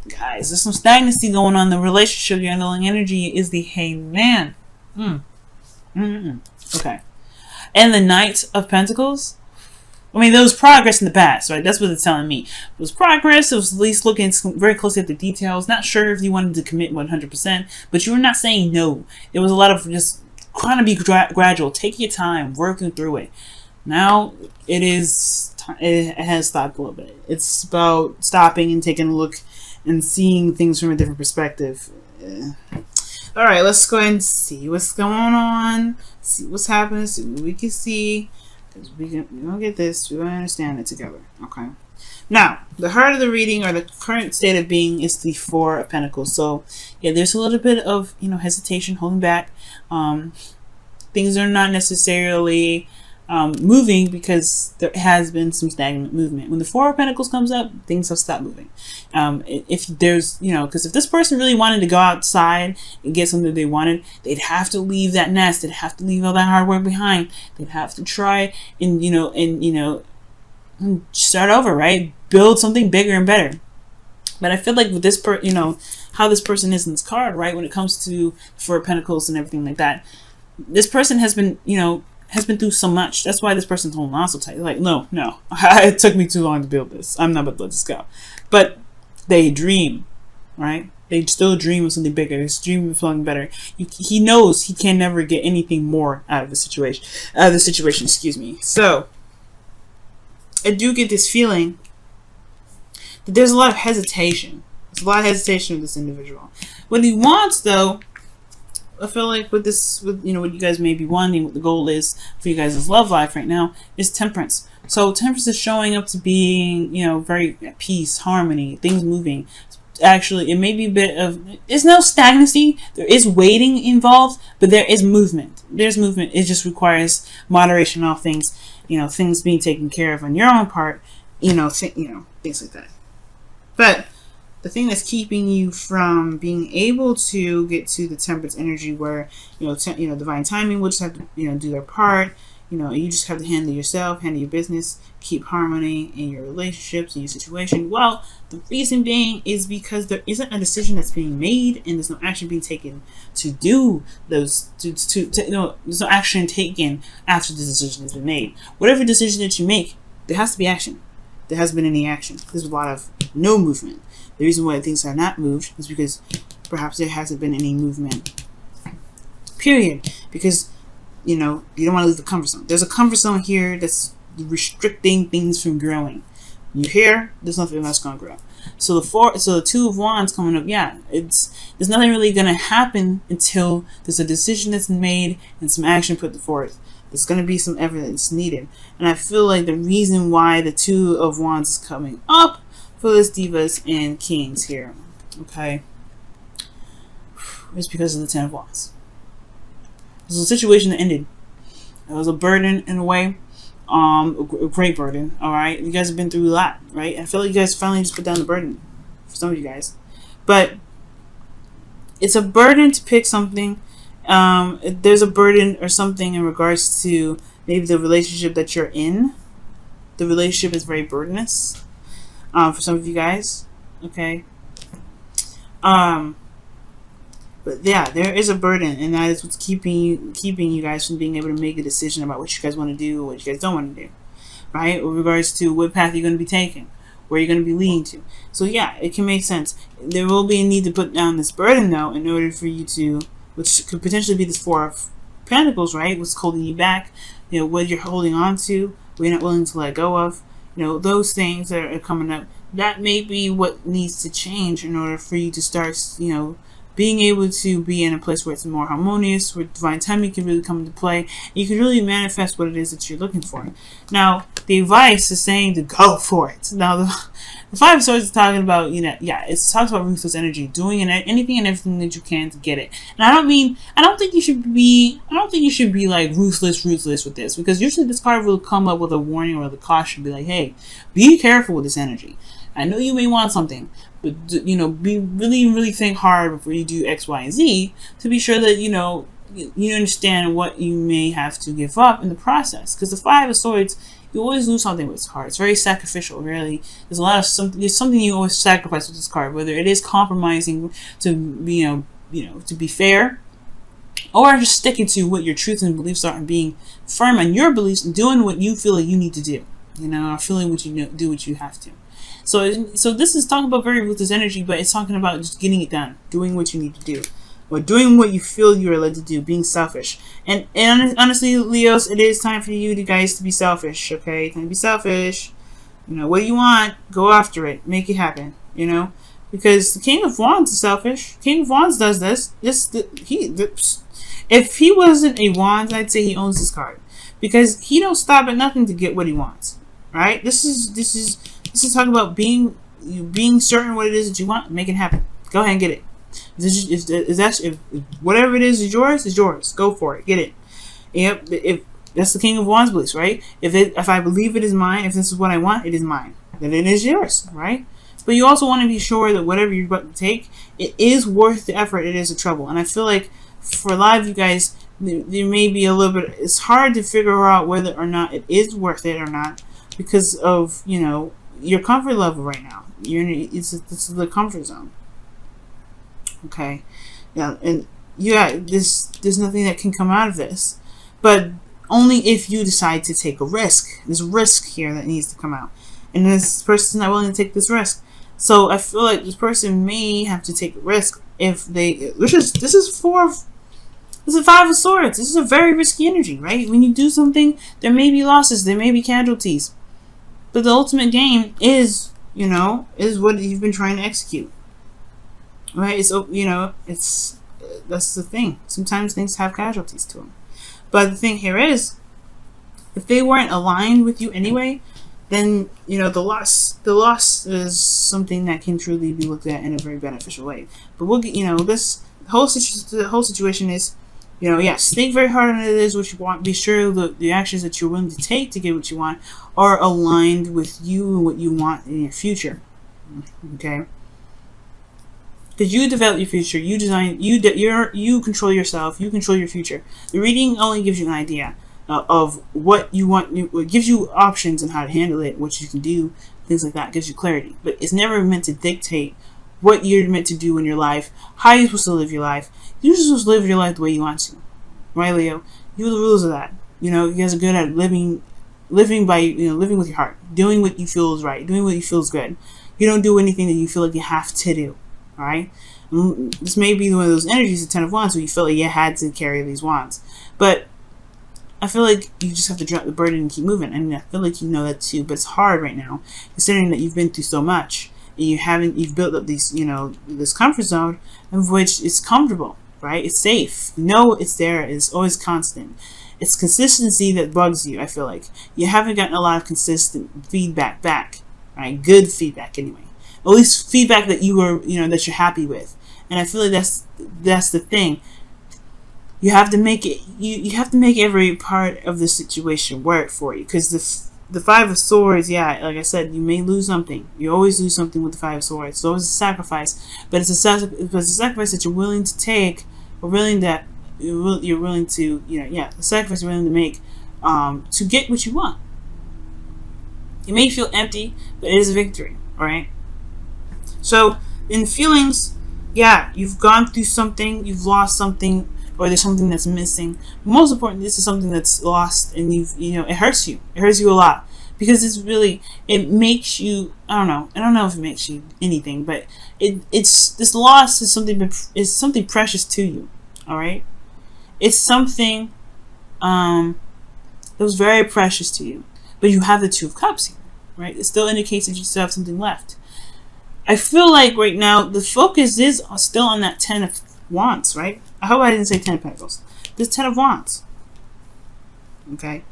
Guys, there's some stagnancy going on in the relationship. Your underlying energy is the Hangman. Okay. And the Knight of Pentacles. I mean, there was progress in the past, right? That's what it's telling me. It was progress. It was at least looking very closely at the details. Not sure if you wanted to commit 100%, but you were not saying no. There was a lot of just trying to be gradual. Take your time, working through it. Now it has stopped a little bit. It's about stopping and taking a look and seeing things from a different perspective. All right, let's go ahead and see what's going on. See what's happening. See what we can see. Because we're going to get this. We're going to understand it together. Okay. Now, the heart of the reading, or the current state of being, is the Four of Pentacles. So, yeah, there's a little bit of, hesitation, holding back. Things are not necessarily moving because there has been some stagnant movement. When the Four of Pentacles comes up, things have stopped moving. If there's, because if this person really wanted to go outside and get something they wanted, they'd have to leave that nest. They'd have to leave all that hard work behind. They'd have to try and, start over, right? Build something bigger and better. But I feel like with this how this person is in this card, right? When it comes to Four of Pentacles and everything like that, this person has been, has been through so much. That's why this person's holding on so tight. Like, no, it took me too long to build this. I'm not about to let this go. But they dream, right? They still dream of something bigger. They dream of something better. He knows he can never get anything more out of the situation. Excuse me. So, I do get this feeling that there's a lot of hesitation. There's a lot of hesitation with this individual. What he wants, though, I feel like with this, what you guys may be wanting, what the goal is for you guys' love life right now, is temperance. So temperance is showing up to being, very at peace, harmony, things moving. Actually, it may be a bit of, there's no stagnancy. There is waiting involved, but there is movement. There's movement. It just requires moderation on things, things being taken care of on your own part, things like that. But the thing that's keeping you from being able to get to the temperance energy, where divine timing will just have to do their part. You just have to handle yourself, handle your business, keep harmony in your relationships, in your situation. Well, the reason being is because there isn't a decision that's being made, and there's no action being taken to do those. There's no action taken after the decision has been made. Whatever decision that you make, there has to be action. There hasn't been any action. There's a lot of no movement. The reason why things are not moved is because perhaps there hasn't been any movement. Period. Because, you don't want to leave the comfort zone. There's a comfort zone here that's restricting things from growing. You here, there's nothing that's going to grow. So the Two of Wands coming up, there's nothing really going to happen until there's a decision that's made and some action put forth. There's going to be some evidence needed. And I feel like the reason why the Two of Wands is coming up for this Divas and Kings here, okay, is because of the Ten of Wands. This was a situation that ended. It was a burden in a way, a great burden. All right, you guys have been through a lot, right? I feel like you guys finally just put down the burden for some of you guys, but it's a burden to pick something. There's a burden or something in regards to maybe the relationship that you're in. The relationship is very burdenous. For some of you guys, okay. But yeah, there is a burden, and that is what's keeping you guys from being able to make a decision about what you guys want to do, or what you guys don't want to do, right? With regards to what path you're going to be taking, where you're going to be leading to. So yeah, it can make sense. There will be a need to put down this burden, though, in order for you to, which could potentially be this Four of Pentacles, right? What's holding you back? What you're holding on to, what you're not willing to let go of. Those things that are coming up, that may be what needs to change in order for you to start, being able to be in a place where it's more harmonious, where divine timing can really come into play. You can really manifest what it is that you're looking for. Now, the advice is saying to go for it. Now, the Five of Swords is talking about, it talks about ruthless energy, doing anything and everything that you can to get it. And I don't think you should be like ruthless with this, because usually this card will come up with a warning or the caution, be like, hey, be careful with this energy. I know you may want something, but be really think hard before you do X, Y, and Z to be sure that you understand what you may have to give up in the process. Because the Five of Swords You always lose something with this card. It's very sacrificial, really. There's a lot of there's something you always sacrifice with this card, whether it is compromising to be, to be fair, or just sticking to what your truths and beliefs are and being firm on your beliefs and doing what you feel like you need to do. Or feeling what you do what you have to. So this is talking about very ruthless energy, but it's talking about just getting it done, doing what you need to do, or doing what you feel you are led to do, being selfish. And honestly, Leos, it is time for you guys to be selfish, okay? Time to be selfish. What do you want? Go after it. Make it happen, Because the King of Wands is selfish. King of Wands does this. If he wasn't a Wands, I'd say he owns this card. Because he don't stop at nothing to get what he wants. Right? This is talking about being certain what it is that you want, make it happen. Go ahead and get it. If whatever it is yours, is yours. Go for it. Get it. Yep. If that's the King of Wands beliefs, right? If I believe it is mine, if this is what I want, it is mine. Then it is yours, right? But you also want to be sure that whatever you're about to take, it is worth the effort. It is the trouble. And I feel like for a lot of you guys, there may be a little bit. It's hard to figure out whether or not it is worth it or not. Because of, your comfort level right now. This is the comfort zone. Okay. Yeah, and there's nothing that can come out of this. But only if you decide to take a risk. There's a risk here that needs to come out. And this person's not willing to take this risk. So I feel like this person may have to take a risk if they, this is 5 of Swords. This is a very risky energy, right? When you do something, there may be losses, there may be casualties. But the ultimate game is, is what you've been trying to execute. Right? It's, that's the thing. Sometimes things have casualties to them. But the thing here is, if they weren't aligned with you anyway, then, the loss is something that can truly be looked at in a very beneficial way. But we'll get, the whole situation is, yes, think very hard on it is what you want. Be sure that the actions that you're willing to take to get what you want are aligned with you and what you want in your future. Okay? Because you develop your future, you design, you control yourself, you control your future. The reading only gives you an idea of what you want. It gives you options on how to handle it, what you can do, things like that. It gives you clarity. But it's never meant to dictate what you're meant to do in your life, how you're supposed to live your life. You're just supposed to live your life the way you want to. Right, Leo? You are the rules of that. You guys are good at living by, living with your heart. Doing what you feel is right. Doing what you feel is good. You don't do anything that you feel like you have to do. Alright? This may be one of those energies, the Ten of Wands, where you feel like you had to carry these wands. But I feel like you just have to drop the burden and keep moving. I mean, I feel like you know that too, but it's hard right now, considering that you've been through so much. And you've built up these, this comfort zone of which is comfortable, right? It's safe. It's there. It's always constant. It's consistency that bugs you, I feel like. You haven't gotten a lot of consistent feedback back, right? Good feedback anyway. At least feedback that you were, that you're happy with. And I feel like that's the thing. You have to make it, you have to make every part of the situation work for you. Because the 5 of Swords, yeah, like I said, you may lose something. You always lose something with the 5 of Swords. It's always a sacrifice. But it's a sacrifice that you're willing to take, or you're willing to, the sacrifice you're willing to make to get what you want. It may feel empty, but it is a victory, alright? So, in feelings, yeah, you've gone through something, you've lost something, or there's something that's missing. Most important, this is something that's lost, and it hurts you. It hurts you a lot. Because it makes you, I don't know if it makes you anything, but this loss is something precious to you, alright? It's something that was very precious to you. But you have the 2 of Cups here, right? It still indicates that you still have something left. I feel like right now the focus is still on that 10 of Wands, right? I hope I didn't say 10 of Pentacles. This 10 of Wands. Okay?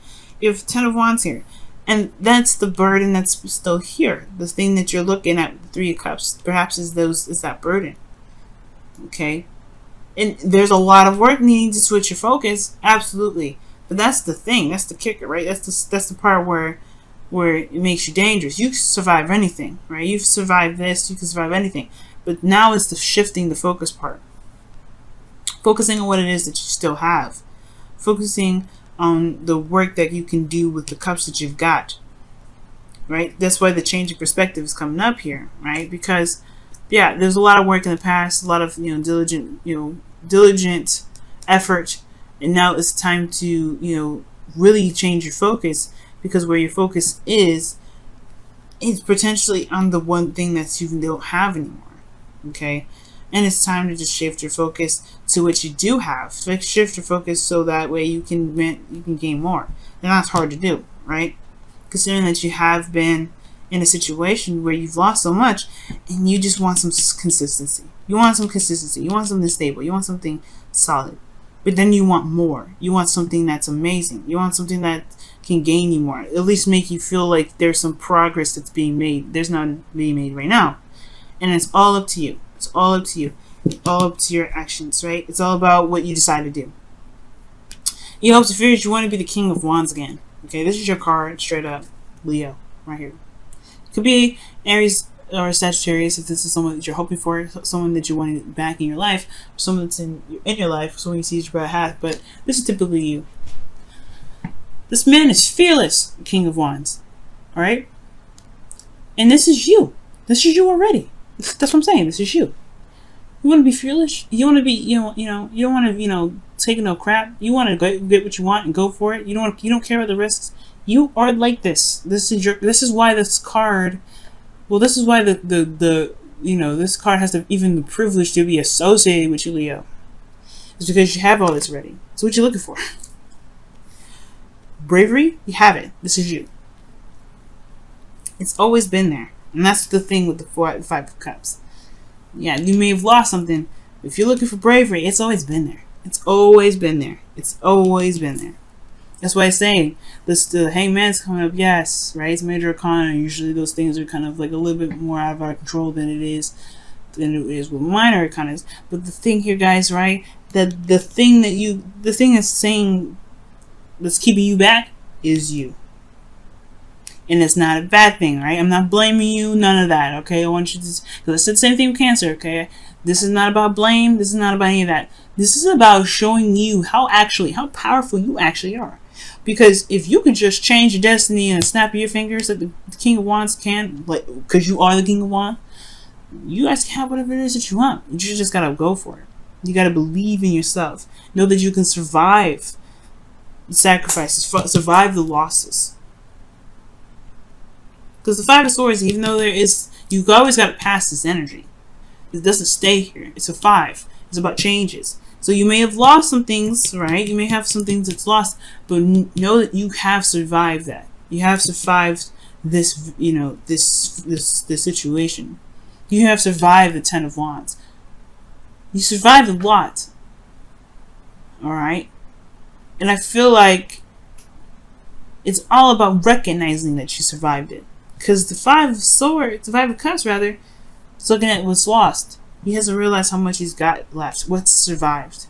You have 10 of Wands here. And that's the burden that's still here. The thing that you're looking at, the 3 of Cups, perhaps is that burden. Okay? And there's a lot of work needing to switch your focus. Absolutely. But that's the thing. That's the kicker, right? That's the part where it makes you dangerous. You can survive anything, right? You've survived this, you can survive anything. But now it's the shifting the focus part. Focusing on what it is that you still have. Focusing on the work that you can do with the cups that you've got, right? That's why the change of perspective is coming up here, right? Because yeah, there's a lot of work in the past, a lot of diligent effort, and now it's time to really change your focus, because where your focus is potentially on the one thing that you don't have anymore. Okay, and it's time to just shift your focus to what you do have. Shift your focus so that way you can gain more, and that's hard to do, right? Considering that you have been in a situation where you've lost so much and you just want some consistency. You want some consistency. You want something stable. You want something solid. But then you want more. You want something that's amazing. You want something that can gain you more. At least make you feel like there's some progress that's being made. There's none being made right now. And it's all up to you. It's all up to you. It's all up to your actions, right? It's all about what you decide to do. You hopes and fears, you want to be the King of Wands again. Okay, this is your card, straight up. Leo, right here. Could be Aries or Sagittarius if this is someone that you're hoping for, someone that you want back in your life, someone that's in your life, someone you see your brother hat, but this is typically you. This man is fearless, King of Wands. Alright? And this is you. This is you already. That's what I'm saying. This is you. You want to be fearless? You want to be, you don't want to, take no crap. You want to get what you want and go for it. You don't care about the risks. You are like this. This is why this card, well, this is why this card has even the privilege to be associated with you, Leo. It's because you have all this ready. It's what you're looking for. Bravery, you have it. This is you. It's always been there. And that's the thing with the Five of Cups. Yeah, you may have lost something. If you're looking for bravery, it's always been there. It's always been there. It's always been there. That's why I'm saying the Hangman's coming up. Yes, right? It's major arcana. Usually those things are kind of like a little bit more out of our control than it is with minor arcana. But the thing here, guys, right? That the thing that's saying that's keeping you back is you. And it's not a bad thing, right? I'm not blaming you, none of that, okay? I want you to, because it's the same thing with Cancer, okay? This is not about blame. This is not about any of that. This is about showing you how powerful you actually are. Because if you can just change your destiny and snap your fingers like the King of Wands can, like, because you are the King of Wands, you guys can have whatever it is that you want. You just gotta go for it. You gotta believe in yourself. Know that you can survive the sacrifices, survive the losses. Because the Five of Swords, even though you've always got to pass this energy. It doesn't stay here. It's a 5. It's about changes. So you may have lost some things, right? You may have some things that's lost, but know that you have survived that. You have survived this, this situation. You have survived the 10 of Wands. You survived a lot. All right? And I feel like it's all about recognizing that you survived it. Because the Five of Cups, rather, is looking at what's lost. He hasn't realized how much he's got left. What's survived.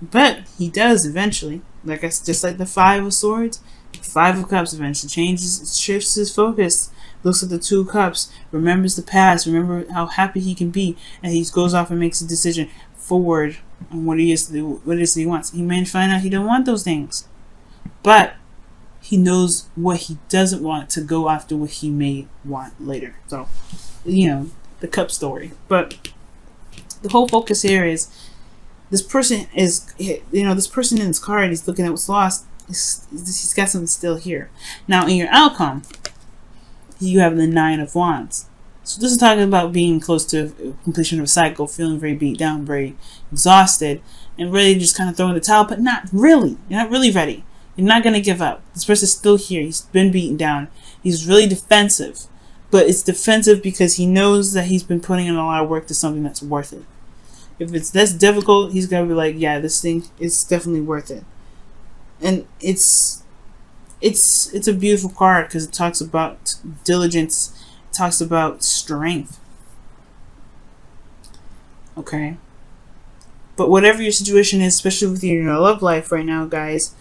But he does eventually. Just like the Five of Swords, the Five of Cups eventually shifts his focus. Looks at the Two of Cups, remembers the past, remember how happy he can be, and he goes off and makes a decision forward on what it is that he wants. He may find out he don't want those things. But he knows what he doesn't want to go after what he may want later. So, the cup story. But the whole focus here is this person this person in his card, he's looking at what's lost. He's got something still here. Now, in your outcome, you have the Nine of Wands. So this is talking about being close to completion of a cycle, feeling very beat down, very exhausted, and really just kind of throwing the towel, but not really. You're not really ready. You're not going to give up. This person's still here. He's been beaten down. He's really defensive. But it's defensive because he knows that he's been putting in a lot of work to something that's worth it. If it's this difficult, he's going to be like, yeah, this thing is definitely worth it. And it's a beautiful card because it talks about diligence. It talks about strength. Okay? But whatever your situation is, especially with your love life right now, guys,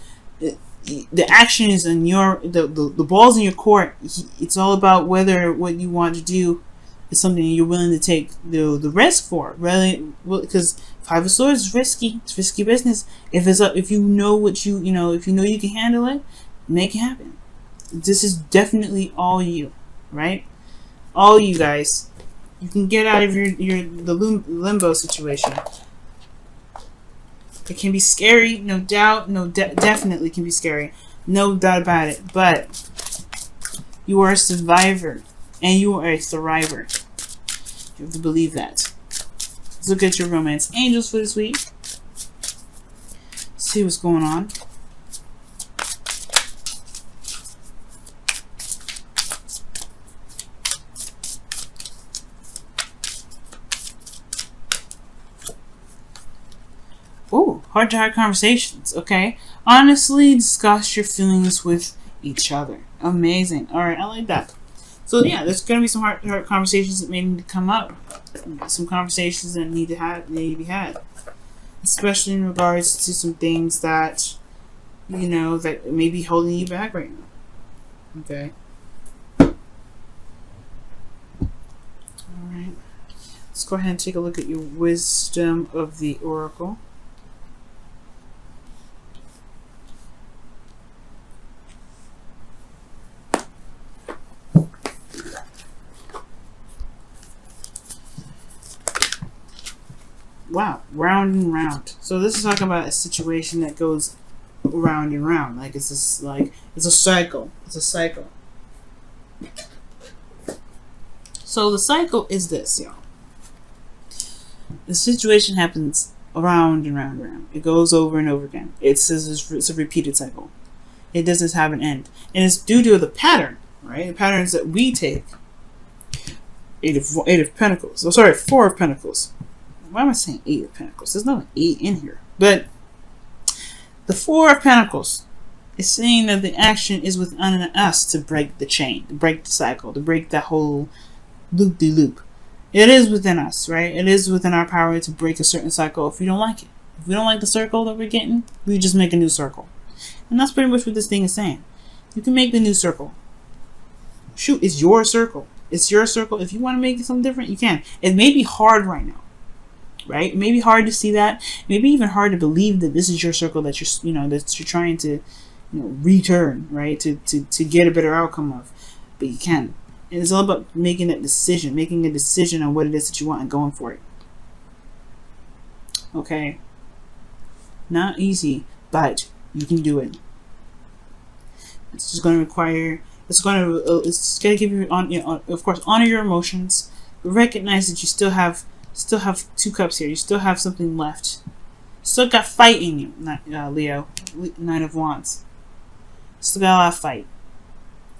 the action is in the ball's in your court. It's all about what you want to do it's something you're willing to take the risk for, really, because Five of Swords is risky. It's risky business. If you know what if you know you can handle it, make it happen. This is definitely all you, right? All you guys. You can get out of the limbo situation. It can be scary, no doubt. Definitely can be scary, no doubt about it. But you are a survivor and you are a thriver. You have to believe that. Let's look at your romance angels for this week. See what's going on. Oh, heart-to-heart conversations. Okay. Honestly, discuss your feelings with each other. Amazing. All right, I like that. So yeah, there's gonna be some heart-to-heart conversations that may need to come up. Some conversations that need to be had, especially in regards to some things that that may be holding you back right now. Okay. All right. Let's go ahead and take a look at your wisdom of the oracle. Wow, round and round. So this is talking about a situation that goes round and round. Like it's a cycle. It's a cycle. So the cycle is this, y'all. The situation happens around and round and round. It goes over and over again. It's a repeated cycle. It doesn't have an end. And it's due to the pattern, right? The patterns that we take. Eight of Pentacles. Oh, sorry, Four of Pentacles. Why am I saying Eight of Pentacles? There's not an 8 in here. But the Four of Pentacles is saying that the action is within us to break the chain, to break the cycle, to break that whole loop-de-loop. It is within us, right? It is within our power to break a certain cycle if we don't like it. If we don't like the circle that we're getting, we just make a new circle. And that's pretty much what this thing is saying. You can make the new circle. Shoot, it's your circle. It's your circle. If you want to make it something different, you can. It may be hard right now. Right? It may be hard to see that. It may be even hard to believe that this is your circle that you're trying to return, right? To get a better outcome of. But you can. And it's all about making that decision, making a decision on what it is that you want and going for it. Okay? Not easy, but you can do it. It's just going to require. It's going to give you of course, honor your emotions, but recognize that you still have two cups here. You still have something left. Still got fight in you, Leo. Nine of Wands. Still got a lot of fight.